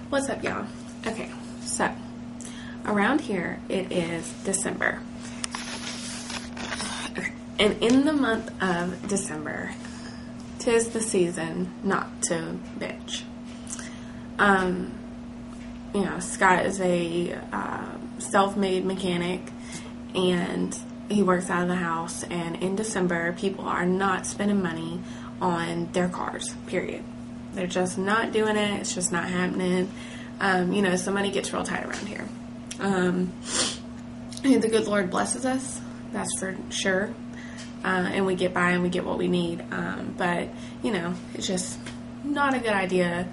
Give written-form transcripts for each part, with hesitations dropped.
What's up, y'all? Okay, so around here it is December, and in the month of December, 'tis the season not to bitch. Scott is a self-made mechanic, and he works out of the house, and in December, people are not spending money on their cars, period. They're just not doing it. It's just not happening. So money gets real tight around here. The good Lord blesses us, that's for sure. And we get by and we get what we need. But it's just not a good idea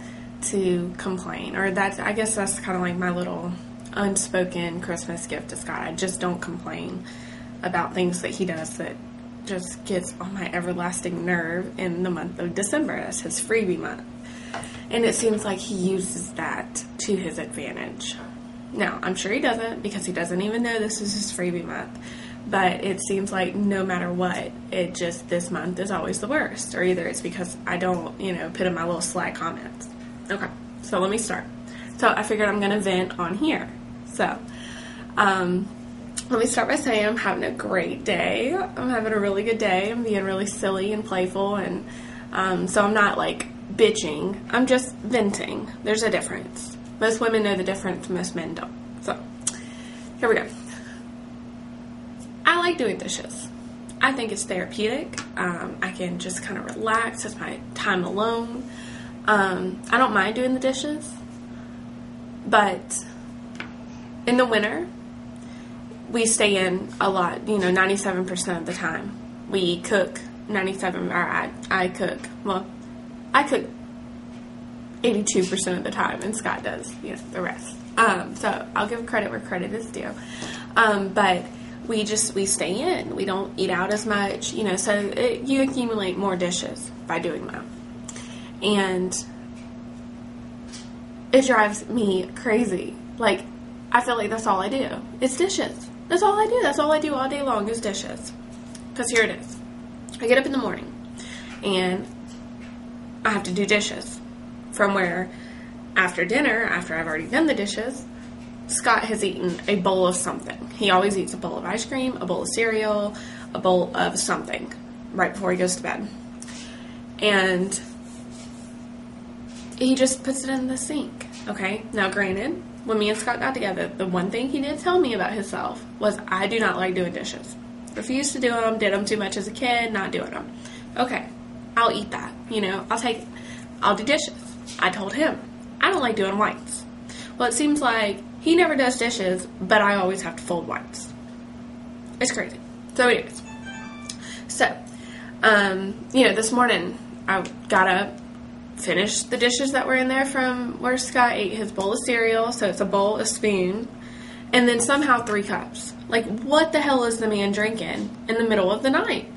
to complain. Or I guess that's kind of like my little unspoken Christmas gift to Scott. I just don't complain about things that he does that just gets on my everlasting nerve in the month of December. That's his freebie month. And it seems like he uses that to his advantage. Now, I'm sure he doesn't, because he doesn't even know this is his freebie month. But it seems like no matter what, this month is always the worst. Or either it's because I don't, put in my little sly comments. Okay, so let me start. So I figured I'm going to vent on here. So, let me start by saying I'm having a great day. I'm having a really good day. I'm being really silly and playful. And so I'm not like bitching. I'm just venting. There's a difference. Most women know the difference. Most men don't. So here we go. I like doing dishes. I think it's therapeutic. I can just kind of relax. It's my time alone. I don't mind doing the dishes. But in the winter, we stay in a lot, 97% of the time. We cook 97, or I cook. Well, I cook 82% of the time, and Scott does, the rest. So I'll give credit where credit is due. But we stay in. We don't eat out as much, so you accumulate more dishes by doing that. And it drives me crazy. Like, I feel like that's all I do. It's dishes. That's all I do. That's all I do all day long is dishes. Because here it is. I get up in the morning, and I have to do dishes. From where, after dinner, after I've already done the dishes, Scott has eaten a bowl of something. He always eats a bowl of ice cream, a bowl of cereal, a bowl of something right before he goes to bed. And he just puts it in the sink. Okay? Now, granted, when me and Scott got together, the one thing he did tell me about himself was I do not like doing dishes. Refused to do them, did them too much as a kid, not doing them. Okay, I'll eat that. I'll take it. I'll do dishes. I told him I don't like doing whites. Well, it seems like he never does dishes, but I always have to fold whites. It's crazy. So anyways, this morning I got up, finished the dishes that were in there from where Scott ate his bowl of cereal. So it's a bowl, a spoon, and then somehow 3 cups. Like, what the hell is the man drinking in the middle of the night?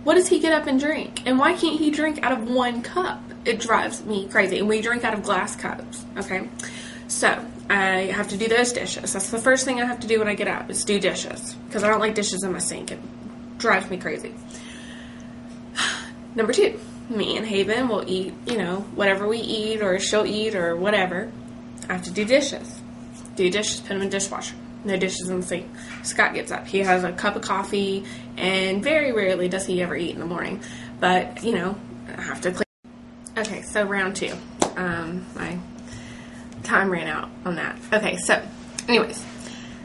What does he get up and drink? And why can't he drink out of 1 cup? It drives me crazy. And we drink out of glass cups, okay? So I have to do those dishes. That's the first thing I have to do when I get up is do dishes. Because I don't like dishes in my sink. It drives me crazy. Number 2. Me and Haven will eat, whatever we eat, or she'll eat, or whatever. I have to do dishes. Do dishes, put them in the dishwasher. No dishes in the sink. Scott gets up. He has a cup of coffee, and very rarely does he ever eat in the morning. But, I have to clean. Okay, so round 2. My time ran out on that. Okay, so, anyways.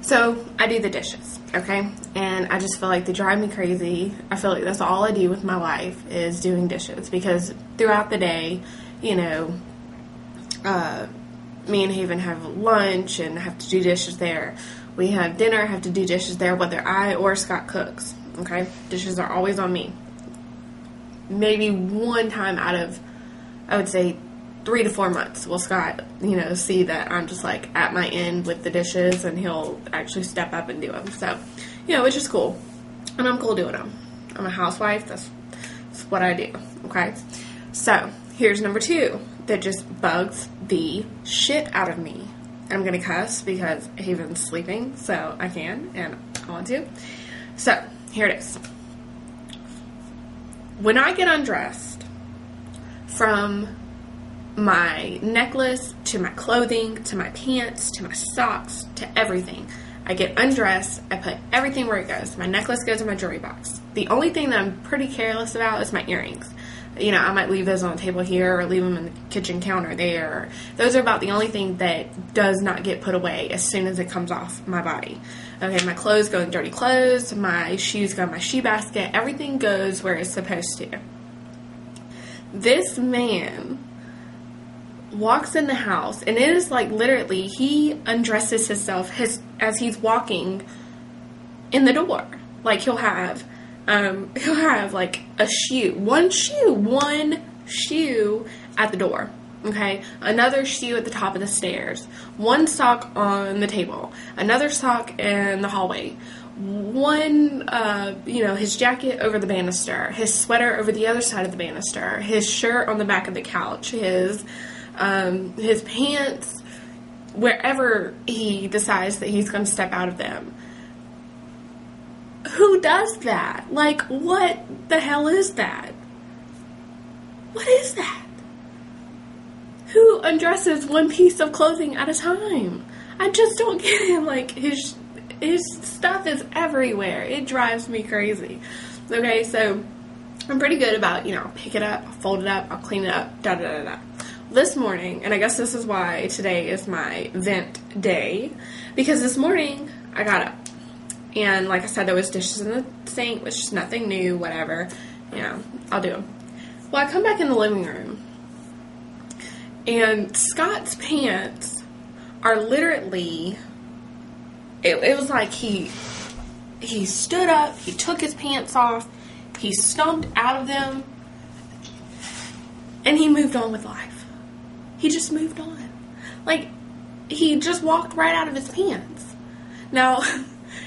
So, I do the dishes, okay? And I just feel like they drive me crazy. I feel like that's all I do with my life is doing dishes. Because throughout the day, me and Haven have lunch and have to do dishes there. We have dinner, have to do dishes there, whether I or Scott cooks, okay? Dishes are always on me. Maybe one time out of, I would say, 3 to 4 months will Scott, see that I'm just like at my end with the dishes, and he'll actually step up and do them. So, which is cool. And I'm cool doing them. I'm a housewife. That's what I do. Okay. So here's number 2 that just bugs the shit out of me. I'm going to cuss because Haven's sleeping, so I can, and I want to. So here it is. When I get undressed from my necklace, to my clothing, to my pants, to my socks, to everything. I get undressed, I put everything where it goes. My necklace goes in my jewelry box. The only thing that I'm pretty careless about is my earrings. You know, I might leave those on the table here or leave them in the kitchen counter there. Those are about the only thing that does not get put away as soon as it comes off my body. Okay, my clothes go in dirty clothes, my shoes go in my shoe basket, everything goes where it's supposed to. This man walks in the house, and it is like literally he undresses himself as he's walking in the door. Like he'll have like one shoe at the door, okay, another shoe at the top of the stairs, one sock on the table, another sock in the hallway, one his jacket over the banister, his sweater over the other side of the banister, his shirt on the back of the couch, his pants wherever he decides that he's going to step out of them. Who does that? Like, what the hell is that? What is that? Who undresses one piece of clothing at a time? I just don't get it. Like, his stuff is everywhere. It drives me crazy. Okay, so I'm pretty good about, pick it up, I'll fold it up, I'll clean it up, da-da-da-da. This morning, and I guess this is why today is my vent day, because this morning I got up, and like I said, there was dishes in the sink, which is nothing new, whatever, I'll do them. Well, I come back in the living room, and Scott's pants are literally, it was like he stood up, he took his pants off, he stomped out of them, and he moved on with life. He just moved on. Like, he just walked right out of his pants. Now,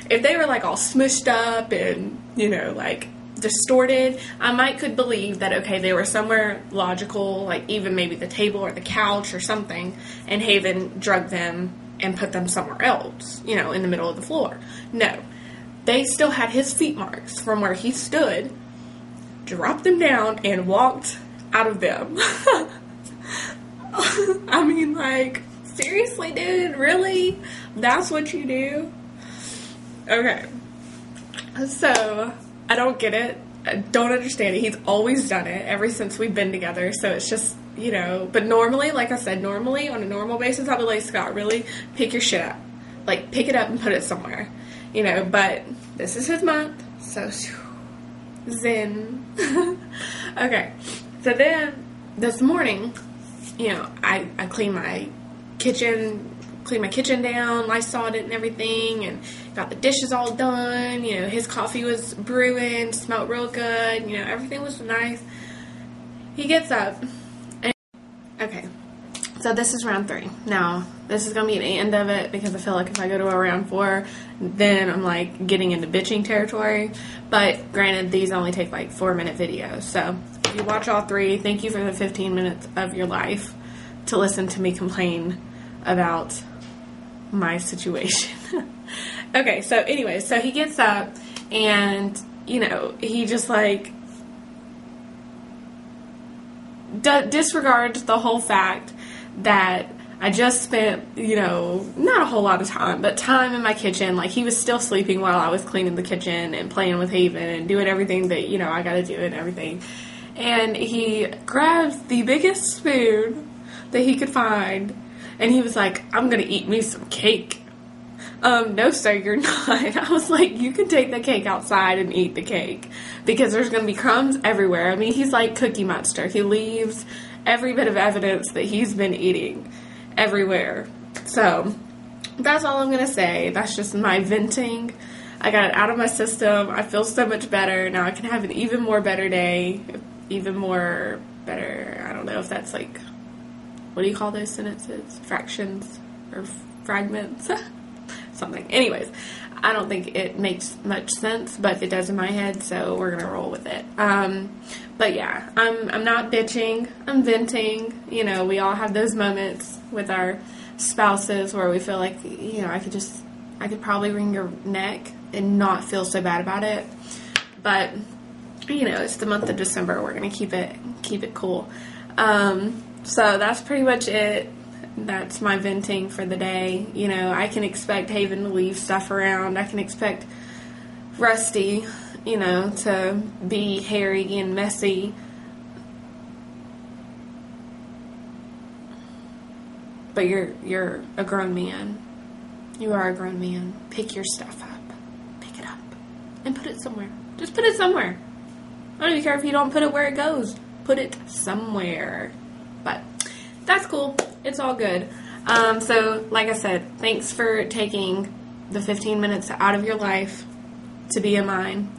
if they were like all smushed up and, like distorted, I could believe that, okay, they were somewhere logical, like even maybe the table or the couch or something, and Haven drugged them and put them somewhere else, in the middle of the floor. No. They still had his feet marks from where he stood, dropped them down, and walked out of them. I mean, like, seriously, dude? Really? That's what you do? Okay. So, I don't get it. I don't understand it. He's always done it ever since we've been together. So, it's just, But normally, like I said, on a normal basis, I'll be like, Scott, really? Pick your shit up. Like, pick it up and put it somewhere. But this is his month. So, zen. Okay. So then, this morning, I cleaned my kitchen down, Lysol it and everything, and got the dishes all done. His coffee was brewing, smelled real good. Everything was nice. He gets up, and okay, so this is round 3. Now, this is going to be the end of it, because I feel like if I go to a round 4, then I'm like getting into bitching territory. But granted, these only take like 4-minute videos, so if you watch all 3, thank you for the 15 minutes of your life to listen to me complain about my situation. Okay, so anyway, so he gets up, and he just like disregards the whole fact that I just spent, not a whole lot of time, but time in my kitchen. Like, he was still sleeping while I was cleaning the kitchen and playing with Haven and doing everything that, I gotta do and everything. And he grabs the biggest spoon that he could find, and he was like, I'm gonna eat me some cake. No sir, you're not. I was like, you can take the cake outside and eat the cake, because there's gonna be crumbs everywhere. I mean, he's like Cookie Monster. He leaves every bit of evidence that he's been eating everywhere. So, that's all I'm gonna say. That's just my venting. I got it out of my system. I feel so much better. Now I can have an even more better day. Even more better, I don't know if that's like, what do you call those sentences? Fractions or fragments? Something. Anyways, I don't think it makes much sense, but it does in my head, so we're gonna roll with it. But yeah, I'm not bitching, I'm venting. We all have those moments with our spouses where we feel like, I could probably wring your neck and not feel so bad about it. But it's the month of December. We're gonna keep it cool. So that's pretty much it. That's my venting for the day. You know, I can expect Haven to leave stuff around. I can expect Rusty, you know, to be hairy and messy. But you're a grown man. You are a grown man. Pick your stuff up. Pick it up. And put it somewhere. Just put it somewhere. I don't even care if you don't put it where it goes. Put it somewhere. But that's cool. It's all good. So, like I said, thanks for taking the 15 minutes out of your life to be in mine.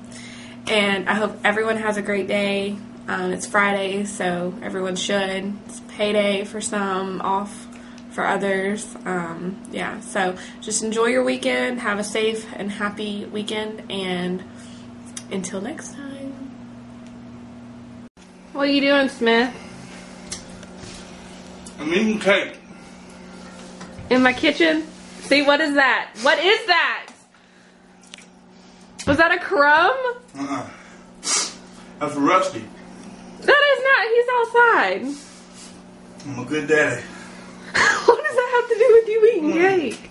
And I hope everyone has a great day. It's Friday, so everyone should. It's payday for some, off for others. Yeah, so just enjoy your weekend. Have a safe and happy weekend. And until next time. What are you doing, Smith? I'm eating cake. In my kitchen? See, what is that? What is that? Was that a crumb? That's Rusty. That is not. He's outside. I'm a good daddy. What does that have to do with you eating cake?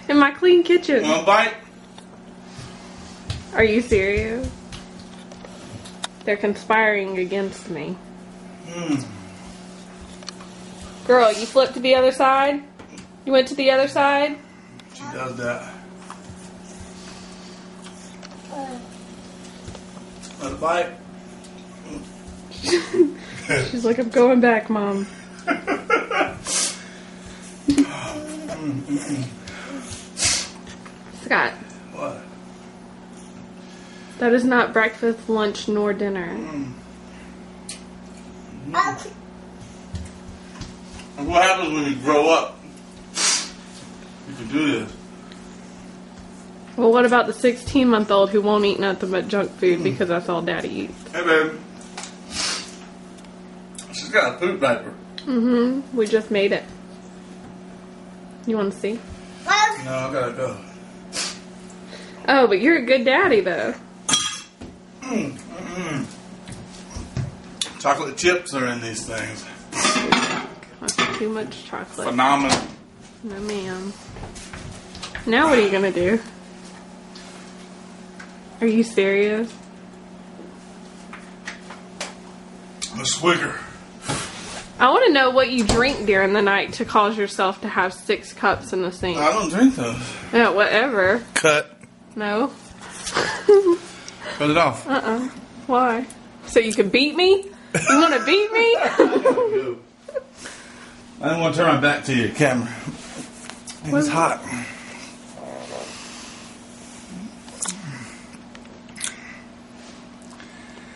In my clean kitchen. Want a bite? Are you serious? They're conspiring against me. Girl, you flipped to the other side? You went to the other side? She does that. Want a bite? She's like, I'm going back, Mom. Scott. What? That is not breakfast, lunch, nor dinner. What happens when you grow up? You can do this. Well, what about the 16-month-old who won't eat nothing but junk food because that's all Daddy eats? Hey, baby. She's got a poop diaper. Mm-hmm. We just made it. You want to see? No, I gotta go. Oh, but you're a good daddy, though. Chocolate chips are in these things. Too much chocolate. Phenomenal. No, ma'am. Now what are you going to do? Are you serious? I'm a swigger. I want to know what you drink during the night to cause yourself to have 6 cups in the sink. I don't drink those. Yeah, whatever. Cut. No. Cut it off. Why? So you can beat me? You want to beat me? I didn't want to turn my back to your camera. It was hot.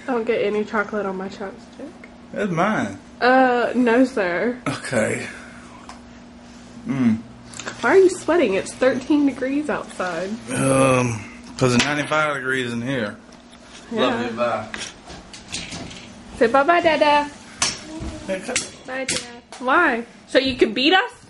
Don't get any chocolate on my chopstick. That's mine. No, sir. Okay. Why are you sweating? It's 13 degrees outside. Because it's 95 degrees in here. Yeah. Love you, bye. Say bye-bye, Dada. Hey, Bye, Dada. Why? So you can beat us?